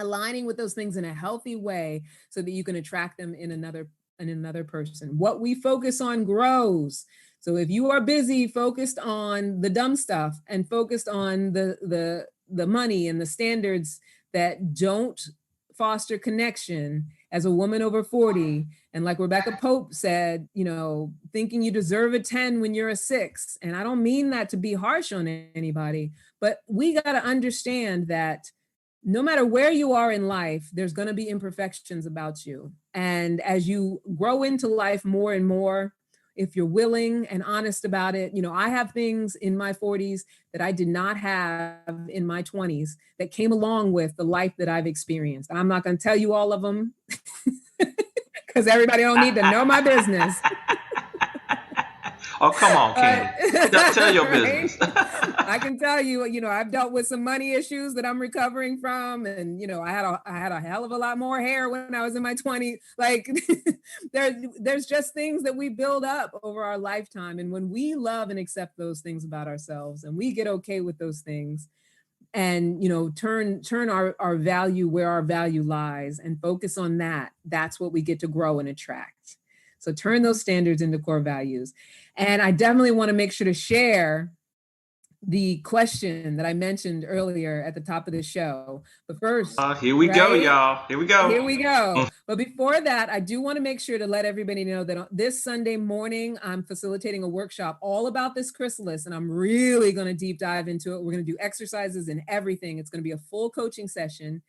Aligning with those things in a healthy way so that you can attract them in another person. What we focus on grows. So if you are busy focused on the dumb stuff and focused on the money and the standards that don't foster connection as a woman over 40, and like Rebecca Pope said, thinking you deserve a 10 when you're a 6. And I don't mean that to be harsh on anybody, but we got to understand that no matter where you are in life, there's going to be imperfections about you. And as you grow into life more and more, if you're willing and honest about it, I have things in my 40s that I did not have in my 20s that came along with the life that I've experienced. I'm not going to tell you all of them because everybody don't need to know my business. Oh, come on, Candy. Tell your business. I can tell you, I've dealt with some money issues that I'm recovering from. And, I had a hell of a lot more hair when I was in my 20s. Like there's just things that we build up over our lifetime. And when we love and accept those things about ourselves, and we get okay with those things, and, turn our value where our value lies and focus on that, that's what we get to grow and attract. So turn those standards into core values. And I definitely want to make sure to share the question that I mentioned earlier at the top of the show. But first, here we go, y'all. Here we go. But before that, I do want to make sure to let everybody know that this Sunday morning, I'm facilitating a workshop all about this chrysalis, and I'm really going to deep dive into it. We're going to do exercises and everything. It's going to be a full coaching session,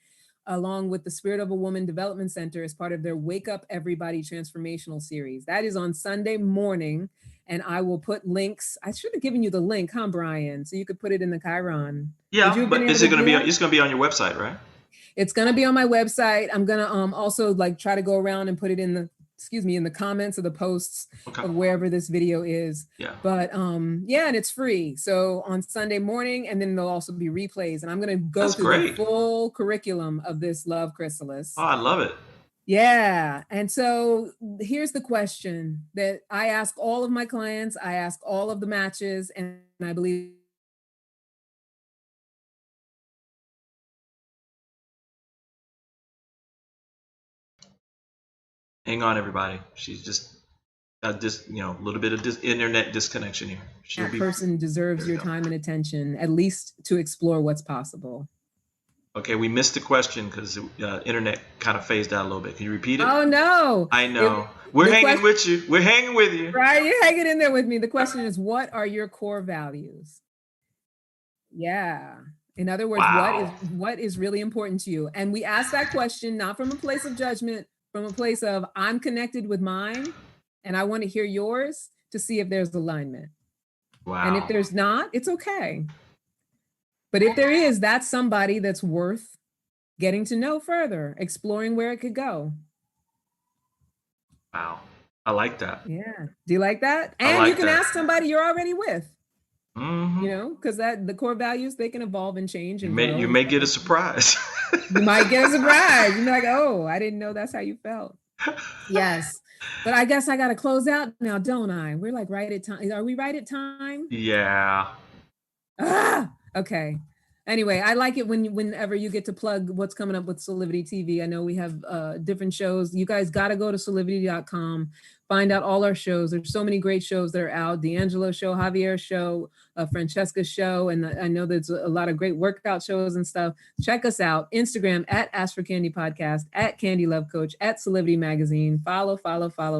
along with the Spirit of a Woman Development Center as part of their Wake Up Everybody Transformational Series. That is on Sunday morning, and I will put links. I should have given you the link, huh, Brian? So you could put it in the Chiron. Yeah, but is it going to be? It's going to be on your website, right? It's going to be on my website. I'm going to also try to go around and put it in the comments of the posts of wherever this video is. Yeah. But and it's free. So on Sunday morning, and then there'll also be replays. And I'm going to go through the full curriculum of this Love Chrysalis. Oh, I love it. Yeah. And so here's the question that I ask all of my clients. I ask all of the matches, and I believe hang on, everybody. She's just a little bit of internet disconnection here. That person deserves your time and attention, at least to explore what's possible. Okay, we missed the question because internet kind of phased out a little bit. Can you repeat it? Oh, no. I know. We're hanging with you. We're hanging with you. Right, you're hanging in there with me. The question is, what are your core values? Yeah. In other words, Wow. what is really important to you? And we ask that question not from a place of judgment, from a place of I'm connected with mine and I want to hear yours to see if there's alignment. Wow. And if there's not, it's okay. But if there is, that's somebody that's worth getting to know further, exploring where it could go. Wow. I like that. Yeah. Do you like that? And you can ask somebody you're already with. Mm-hmm. You know, because the core values, they can evolve and change. And you may get a surprise. You might get a surprise. You're like, oh, I didn't know that's how you felt. Yes. But I guess I got to close out now, don't I? We're like right at time. Are we right at time? Yeah. Okay. Anyway, I like it whenever you get to plug what's coming up with Solivity TV. I know we have different shows. You guys got to go to solivity.com, find out all our shows. There's so many great shows that are out. D'Angelo's show, Javier's show, Francesca's show. And I know there's a lot of great workout shows and stuff. Check us out. Instagram at Ask for Candy Podcast, at Candy Love Coach, at Solivity Magazine. Follow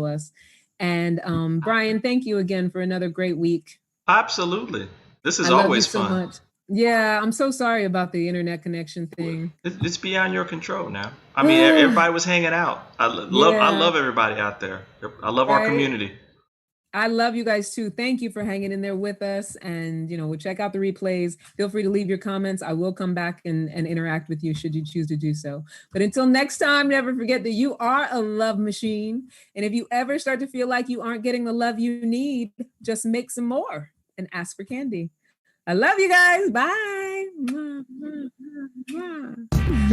us. And Brian, thank you again for another great week. Absolutely. This is always fun. So much. Yeah, I'm so sorry about the internet connection thing. It's beyond your control now. I mean, everybody was hanging out. I love everybody out there. I love our community. I love you guys too. Thank you for hanging in there with us. And, we'll check out the replays. Feel free to leave your comments. I will come back and interact with you should you choose to do so. But until next time, never forget that you are a love machine. And if you ever start to feel like you aren't getting the love you need, just make some more and ask for candy. I love you guys. Bye.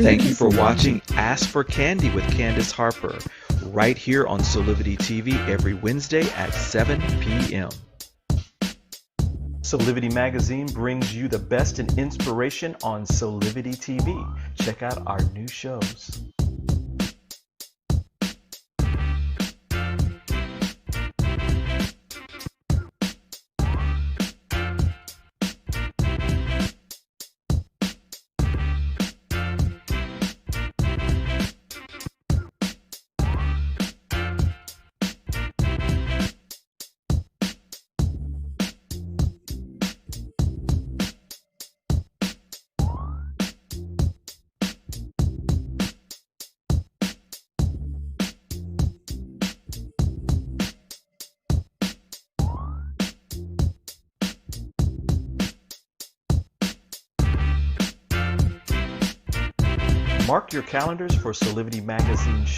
Thank you for watching Ask for Candy with Candice Harper, right here on Solivity TV every Wednesday at 7 p.m. Solivity Magazine brings you the best in inspiration on Solivity TV. Check out our new shows. Mark your calendars for Solivity Magazine show.